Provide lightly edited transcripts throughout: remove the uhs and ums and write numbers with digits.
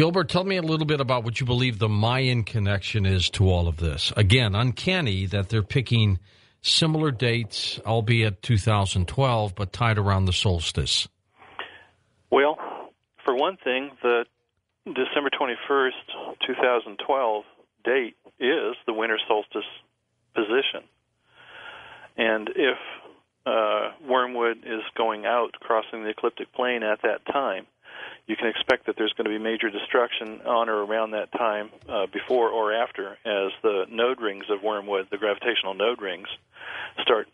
Gilbert, tell me a little bit about what you believe the Mayan connection is to all of this. Again, uncanny that they're picking similar dates, albeit 2012, but tied around the solstice. Well, for one thing, the December 21st, 2012 date is the winter solstice position. And if Wormwood is going out, crossing the ecliptic plane at that time, you can expect that there's going to be major destruction on or around that time, before or after, as the node rings of Wormwood, the gravitational node rings, start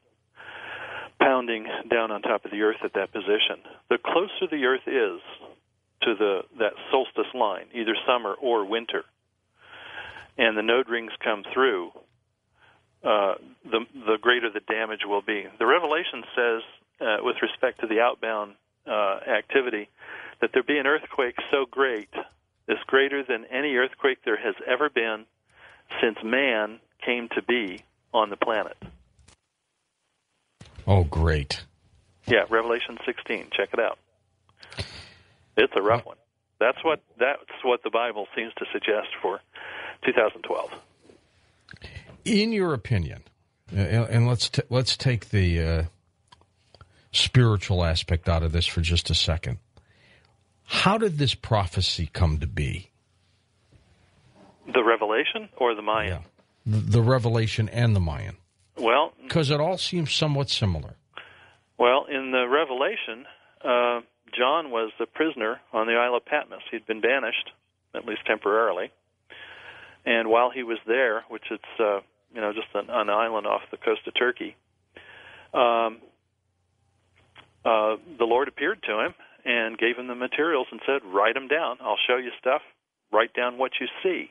pounding down on top of the Earth at that position. The closer the Earth is to that solstice line, either summer or winter, and the node rings come through, the greater the damage will be. The Revelation says, with respect to the outbound activity, that there be an earthquake so great, is greater than any earthquake there has ever been since man came to be on the planet. Oh, great. Yeah, Revelation 16. Check it out. It's a rough one. That's what the Bible seems to suggest for 2012. In your opinion, and let's take the spiritual aspect out of this for just a second. How did this prophecy come to be? The Revelation or the Mayan? Yeah. The Revelation and the Mayan. Well, because it all seems somewhat similar. Well, in the Revelation, John was a prisoner on the Isle of Patmos. He'd been banished, at least temporarily. And while he was there, which it's just an island off the coast of Turkey, the Lord appeared to him and gave him the materials and said, write them down. I'll show you stuff. Write down what you see.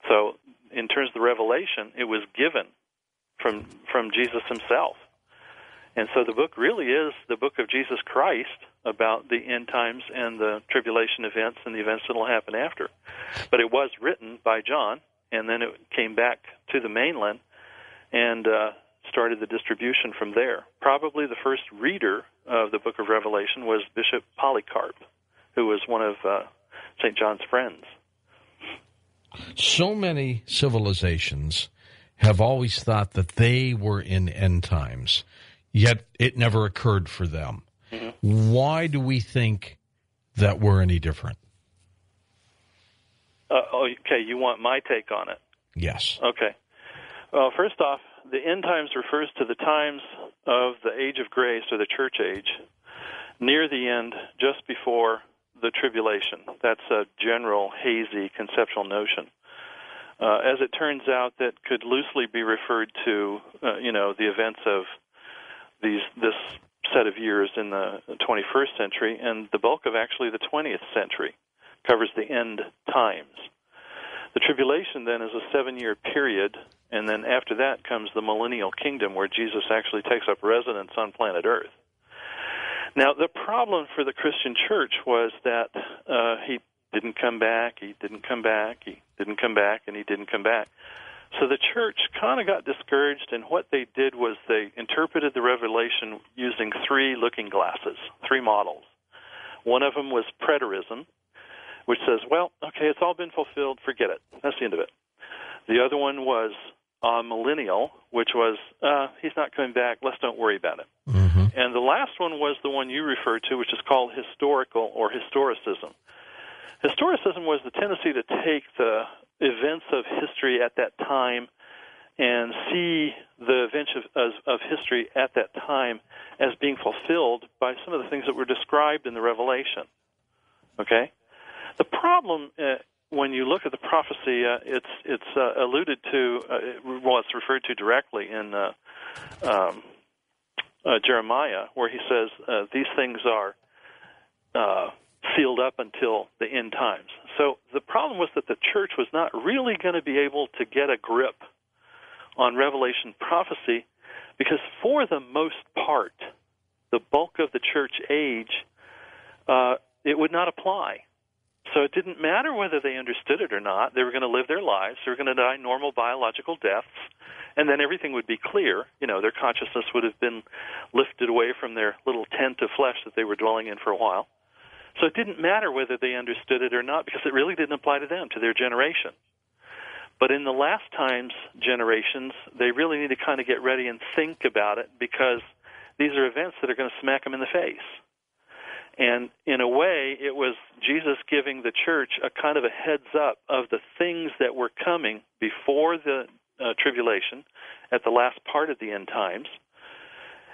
So in terms of the revelation, it was given from Jesus himself. And so the book really is the book of Jesus Christ about the end times and the tribulation events and the events that will happen after. But it was written by John, and then it came back to the mainland and started the distribution from there. Probably the first reader of the book of Revelation was Bishop Polycarp, who was one of St. John's friends. So many civilizations have always thought that they were in end times, yet it never occurred for them. Mm-hmm. Why do we think that we're any different? Okay, you want my take on it? Yes. Okay. Well, first off, the end times refers to the times of the age of grace, or the church age, near the end, just before the tribulation. That's a general, hazy, conceptual notion. As it turns out, that could loosely be referred to, the events of this set of years in the 21st century, and the bulk of actually the 20th century covers the end times. The tribulation then is a 7-year period, and then after that comes the millennial kingdom, where Jesus actually takes up residence on planet Earth. Now, the problem for the Christian church was that he didn't come back, he didn't come back, he didn't come back, and he didn't come back. So the church kind of got discouraged, and what they did was they interpreted the Revelation using 3 looking glasses, 3 models. One of them was preterism, which says, well, okay, it's all been fulfilled, forget it. That's the end of it. The other one was millennial, which was, he's not coming back, let's don't worry about it. Mm-hmm. And the last one was the one you referred to, which is called historical or historicism. Historicism was the tendency to take the events of history at that time and see the events of history at that time as being fulfilled by some of the things that were described in the Revelation. Okay? The problem, when you look at the prophecy, it's alluded to, it's referred to directly in Jeremiah, where he says these things are sealed up until the end times. So the problem was that the church was not really going to be able to get a grip on Revelation prophecy, because for the most part, the bulk of the church age, it would not apply. So it didn't matter whether they understood it or not. They were going to live their lives. They were going to die normal biological deaths, and then everything would be clear. Their consciousness would have been lifted away from their little tent of flesh that they were dwelling in for a while. So it didn't matter whether they understood it or not, because it really didn't apply to them, to their generation. But in the last times generations, they really need to kind of get ready and think about it, because these are events that are going to smack them in the face. And in a way, it was Jesus giving the church a kind of a heads up of the things that were coming before the tribulation, at the last part of the end times,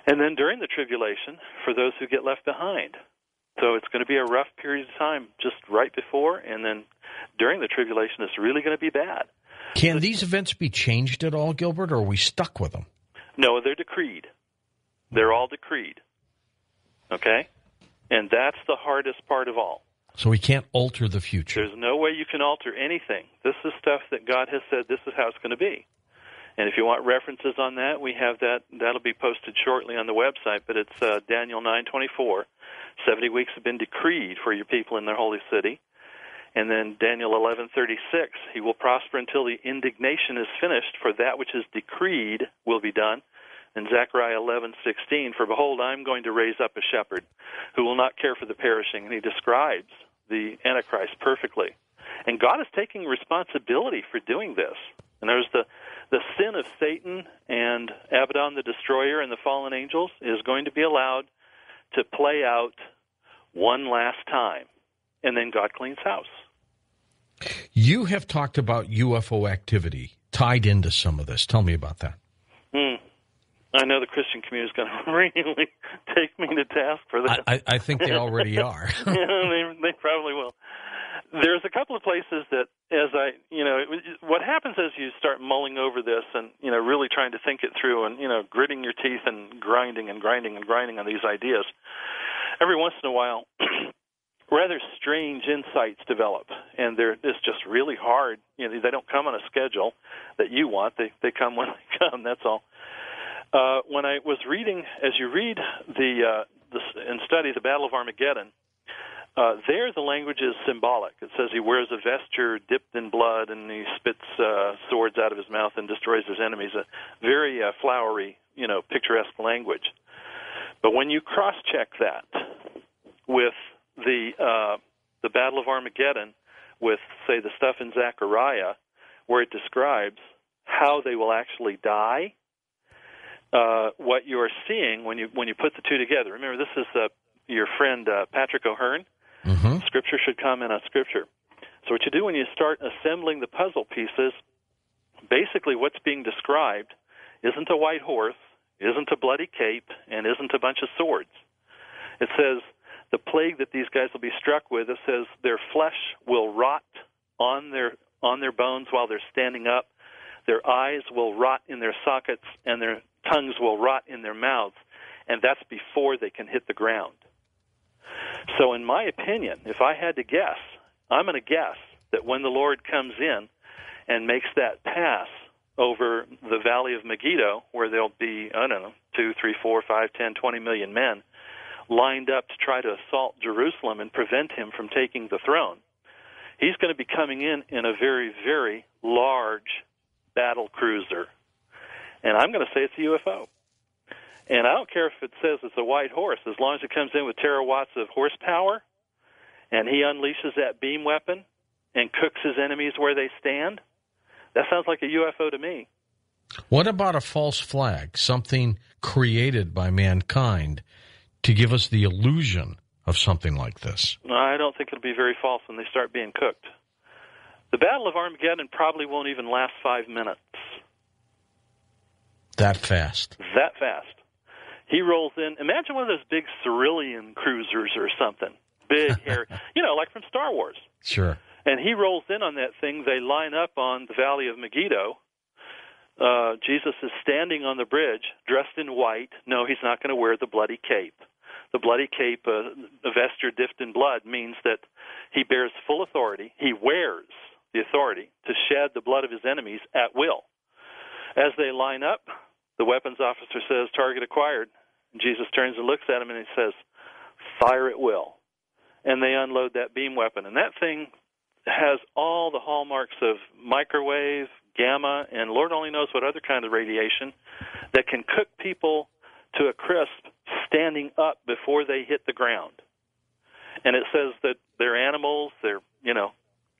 and then during the tribulation for those who get left behind. So it's going to be a rough period of time just right before, and then during the tribulation it's really going to be bad. Can these events be changed at all, Gilbert, or are we stuck with them? No, they're decreed. They're all decreed. Okay? And that's the hardest part of all. So we can't alter the future. There's no way you can alter anything. This is stuff that God has said this is how it's going to be. And if you want references on that, we have that. That'll be posted shortly on the website, but it's Daniel 9:24. 70 weeks have been decreed for your people in their holy city. And then Daniel 11:36, he will prosper until the indignation is finished, for that which is decreed will be done. And Zechariah 11:16, for behold, I'm going to raise up a shepherd who will not care for the perishing. And he describes the Antichrist perfectly. And God is taking responsibility for doing this. And there's the sin of Satan and Abaddon the Destroyer and the fallen angels is going to be allowed to play out one last time. And then God cleans house. You have talked about UFO activity tied into some of this. Tell me about that. I know the Christian community is going to really take me to task for that. I think they already are. Yeah, they probably will. There's a couple of places that, what happens as you start mulling over this and, really trying to think it through and, gritting your teeth and grinding on these ideas, every once in a while, rather strange insights develop, and it's just really hard. They don't come on a schedule that you want. They come when they come, that's all. When I was reading, as you read and study the Battle of Armageddon, there the language is symbolic. It says he wears a vesture dipped in blood, and he spits swords out of his mouth and destroys his enemies. A very flowery, picturesque language. But when you cross-check that with the Battle of Armageddon, with, say, the stuff in Zechariah, where it describes how they will actually die, what you are seeing when you put the two together. Remember, this is your friend Patrick O'Hearn. Mm-hmm. Scripture should comment on Scripture. So what you do when you start assembling the puzzle pieces, basically what's being described isn't a white horse, isn't a bloody cape, and isn't a bunch of swords. It says the plague that these guys will be struck with, it says their flesh will rot on their bones while they're standing up. Their eyes will rot in their sockets, and their tongues will rot in their mouths, and that's before they can hit the ground. So in my opinion, if I had to guess, I'm going to guess that when the Lord comes in and makes that pass over the valley of Megiddo, where there'll be, 2, 3, 4, 5, 10, 20 million men lined up to try to assault Jerusalem and prevent him from taking the throne, he's going to be coming in a very, very large battle cruiser. And I'm going to say it's a UFO. And I don't care if it says it's a white horse, as long as it comes in with terawatts of horsepower, and he unleashes that beam weapon and cooks his enemies where they stand. That sounds like a UFO to me. What about a false flag, something created by mankind to give us the illusion of something like this? I don't think it'll be very false when they start being cooked. The Battle of Armageddon probably won't even last 5 minutes. That fast? That fast. He rolls in. Imagine one of those big Cerulean cruisers or something. Big, hairy, like from Star Wars. Sure. And he rolls in on that thing. They line up on the Valley of Megiddo. Jesus is standing on the bridge, dressed in white. No, he's not going to wear the bloody cape. The bloody cape, a vesture dipped in blood, means that he bears full authority. He wears the authority to shed the blood of his enemies at will. As they line up, the weapons officer says, target acquired. And Jesus turns and looks at him and he says, fire at will. And they unload that beam weapon. And that thing has all the hallmarks of microwave, gamma, and Lord only knows what other kind of radiation that can cook people to a crisp standing up before they hit the ground. and it says that their animals, their,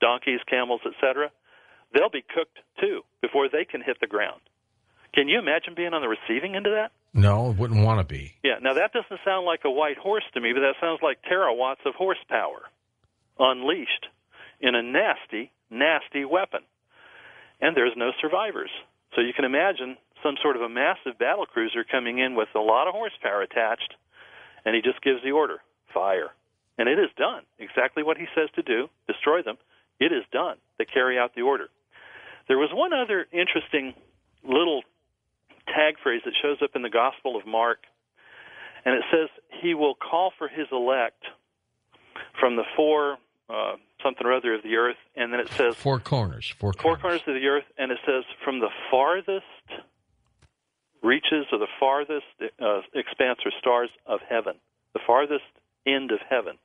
donkeys, camels, etc., they'll be cooked too before they can hit the ground. Can you imagine being on the receiving end of that? No, wouldn't want to be. Yeah, now that doesn't sound like a white horse to me, but that sounds like terawatts of horsepower unleashed in a nasty, nasty weapon. And there's no survivors. So you can imagine some sort of a massive battle cruiser coming in with a lot of horsepower attached, and he just gives the order, fire. And it is done. Exactly what he says to do, destroy them. It is done. They carry out the order. There was one other interesting little tag phrase that shows up in the Gospel of Mark, and it says, he will call for his elect from the four something or other of the earth, and then it says four corners of the earth, and it says from the farthest reaches or the farthest expanse or stars of heaven, the farthest end of heaven.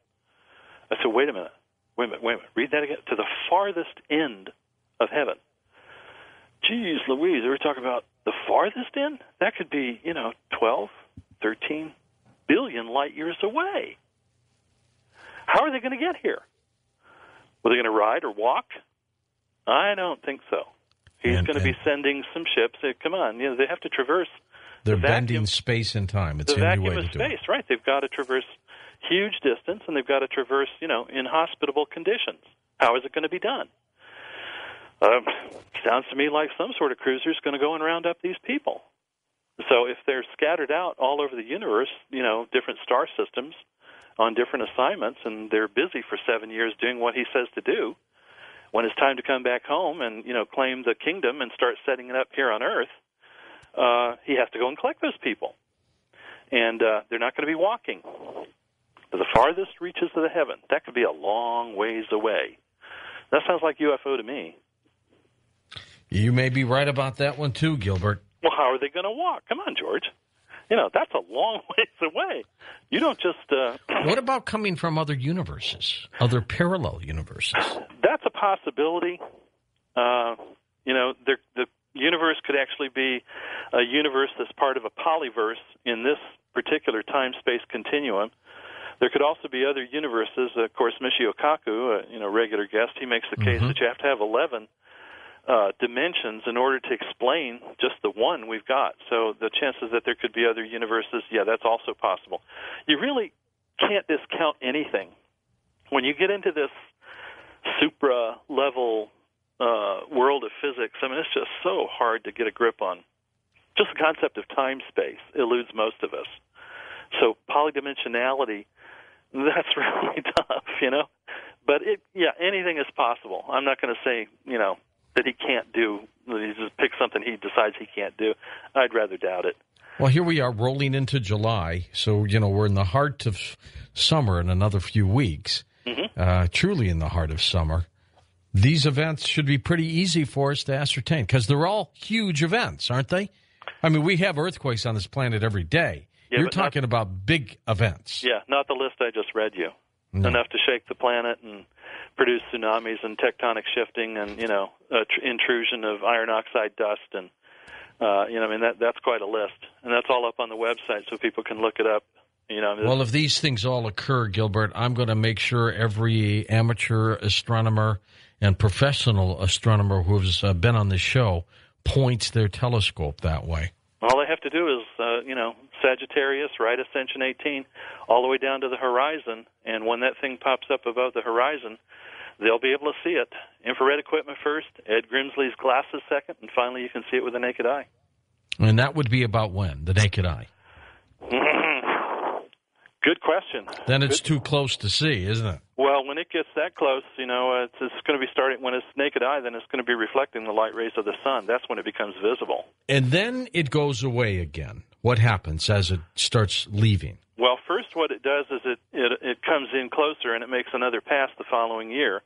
I said, wait a minute, read that again. To the farthest end of heaven. Geez Louise, are we talking about the farthest end? That could be, 12, 13 billion light years away. How are they going to get here? Were they going to ride or walk? I don't think so. He's going to be sending some ships. Come on, they have to traverse. They're bending space and time. It's the the only vacuum way of to do space, it. right? They've got to traverse huge distance, and they've got to traverse, inhospitable conditions. How is it going to be done? Sounds to me like some sort of cruiser is going to go and round up these people. So if they're scattered out all over the universe, different star systems on different assignments, and they're busy for 7 years doing what he says to do, when it's time to come back home and, claim the kingdom and start setting it up here on Earth, he has to go and collect those people. And they're not going to be walking. The farthest reaches of the heaven, that could be a long ways away. That sounds like UFO to me. You may be right about that one too, Gilbert. Well, how are they going to walk? Come on, George. That's a long ways away. You don't just... What about coming from other universes, other parallel universes? That's a possibility. The universe could actually be a universe that's part of a polyverse in this particular time-space continuum. There could also be other universes. Of course, Michio Kaku, regular guest, he makes the case that you have to have 11 dimensions in order to explain just the one we've got. So the chances that there could be other universes, that's also possible. You really can't discount anything. When you get into this supra-level world of physics, it's just so hard to get a grip on. Just the concept of time-space eludes most of us. So polydimensionality, that's really tough, But anything is possible. I'm not going to say, that he can't do. He just picks something he decides he can't do. I'd rather doubt it. Well, here we are rolling into July, so, we're in the heart of summer in another few weeks, truly in the heart of summer. These events should be pretty easy for us to ascertain because they're all huge events, aren't they? We have earthquakes on this planet every day. Yeah, You're talking about big events. Yeah, not the list I just read you. No. Enough to shake the planet and produce tsunamis and tectonic shifting and, intrusion of iron oxide dust. And, that's quite a list. And that's all up on the website so people can look it up. Well, if these things all occur, Gilbert, I'm going to make sure every amateur astronomer and professional astronomer who's been on this show points their telescope that way. All they have to do is, Sagittarius, right, Ascension 18, all the way down to the horizon, and when that thing pops up above the horizon, they'll be able to see it. Infrared equipment first, Ed Grimsley's glasses second, and finally you can see it with the naked eye. And that would be about when, the naked eye? Good question. Then it's too close to see, isn't it? Well, when it gets that close, it's going to be starting, when it's naked eye, then it's going to be reflecting the light rays of the sun. That's when it becomes visible. And then it goes away again. What happens as it starts leaving? Well, first what it does is it comes in closer and it makes another pass the following year.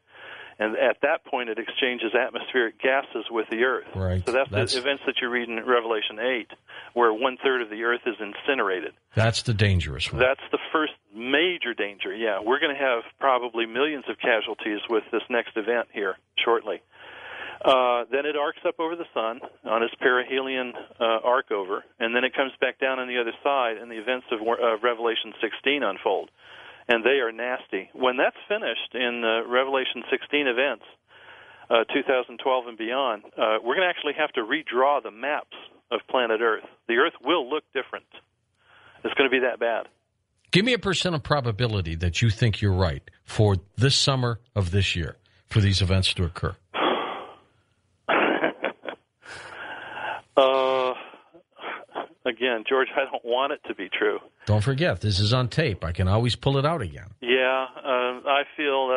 And at that point, it exchanges atmospheric gases with the Earth. Right. So that's the events that you read in Revelation 8, where 1/3 of the Earth is incinerated. That's the dangerous one. That's the first major danger, yeah. We're going to have probably millions of casualties with this next event here shortly. Then it arcs up over the sun on its perihelion arc over, and then it comes back down on the other side, and the events of Revelation 16 unfold. and they are nasty. When that's finished in Revelation 16 events, 2012 and beyond, we're going to actually have to redraw the maps of planet Earth. The Earth will look different. It's going to be that bad. Give me a percent of probability that you think you're right for this summer of this year for these events to occur. Again, George, I don't want it to be true. Don't forget, this is on tape. I can always pull it out again. Yeah, I feel,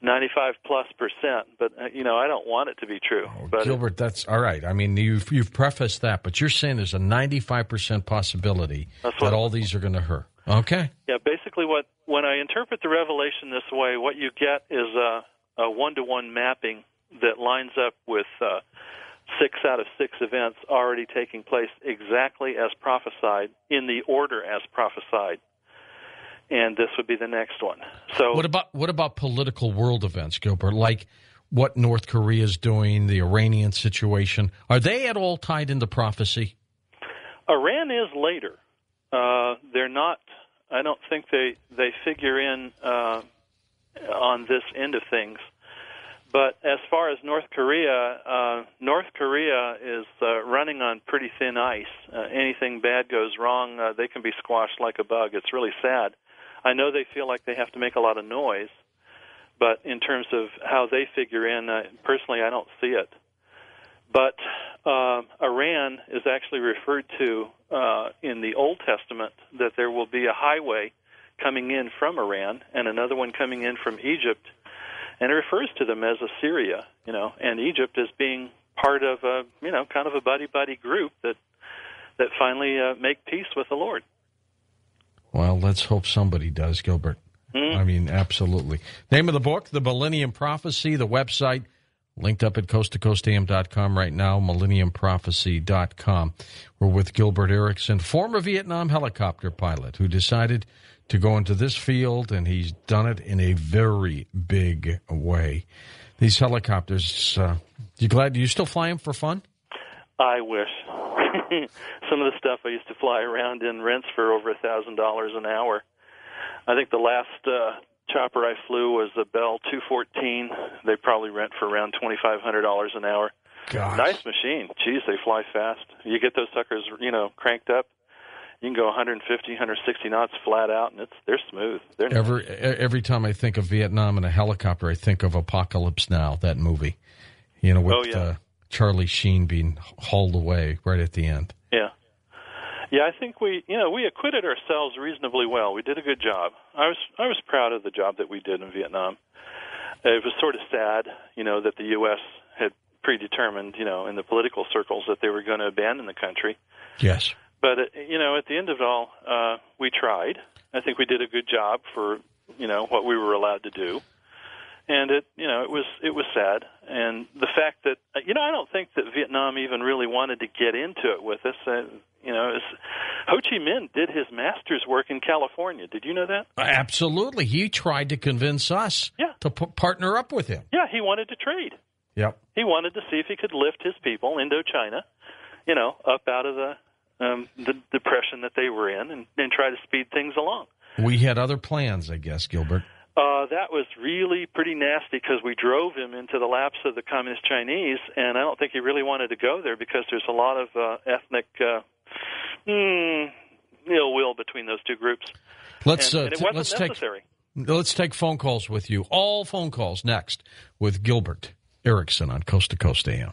95+%, but, I don't want it to be true. Oh, but Gilbert, that's all right. I mean, you've prefaced that, but you're saying there's a 95% possibility that all these are going to hurt. Okay. Yeah, basically when I interpret the Revelation this way, what you get is a one-to-one mapping that lines up with 6 out of 6 events already taking place exactly as prophesied, in the order as prophesied. And this would be the next one. So, what about political world events, Gilbert? Like what North Korea is doing, the Iranian situation. Are they at all tied into prophecy? Iran is later. They're not. I don't think they figure in on this end of things. But as far as North Korea is running on pretty thin ice. Anything bad goes wrong, they can be squashed like a bug. It's really sad. I know they feel like they have to make a lot of noise, but in terms of how they figure in, personally, I don't see it. But Iran is actually referred to in the Old Testament that there will be a highway coming in from Iran and another one coming in from Egypt. And it refers to them as Assyria, and Egypt as being part of a, kind of a buddy-buddy group that finally make peace with the Lord. Well, let's hope somebody does, Gilbert. I mean, absolutely. Name of the book, The Millennium Prophecy, the website, linked up at coasttocoastam.com right now, millenniumprophecy.com. We're with Gilbert Eriksen, former Vietnam helicopter pilot who decided to go into this field, and he's done it in a very big way. These helicopters, you glad? Do you still fly them for fun? I wish. Some of the stuff I used to fly around in rents for over $1,000 an hour. I think the last chopper I flew was a Bell 214. They probably rent for around $2,500 an hour. Gosh. Nice machine. Geez, they fly fast. You get those suckers, cranked up. You can go 150, 160 knots flat out, and they're smooth. They're nice. Every time I think of Vietnam and a helicopter, I think of Apocalypse Now, that movie. With Charlie Sheen being hauled away right at the end. Yeah. Yeah, I think we acquitted ourselves reasonably well. We did a good job. I was proud of the job that we did in Vietnam. It was sort of sad, that the U.S. had predetermined, in the political circles that they were going to abandon the country. Yes. But, at the end of it all, we tried. I think we did a good job for, what we were allowed to do. And it was sad. And the fact that, I don't think that Vietnam even really wanted to get into it with us. Ho Chi Minh did his master's work in California. Did you know that? Absolutely. He tried to convince us to partner up with him. Yeah, he wanted to trade. Yep. He wanted to see if he could lift his people, Indochina, up out of the depression that they were in and try to speed things along. We had other plans, I guess, Gilbert. That was really pretty nasty because we drove him into the laps of the Communist Chinese, and I don't think he really wanted to go there because there's a lot of ethnic ill will between those two groups. And it wasn't necessary. Let's take phone calls with you. All phone calls next with Gilbert Eriksen on Coast to Coast AM.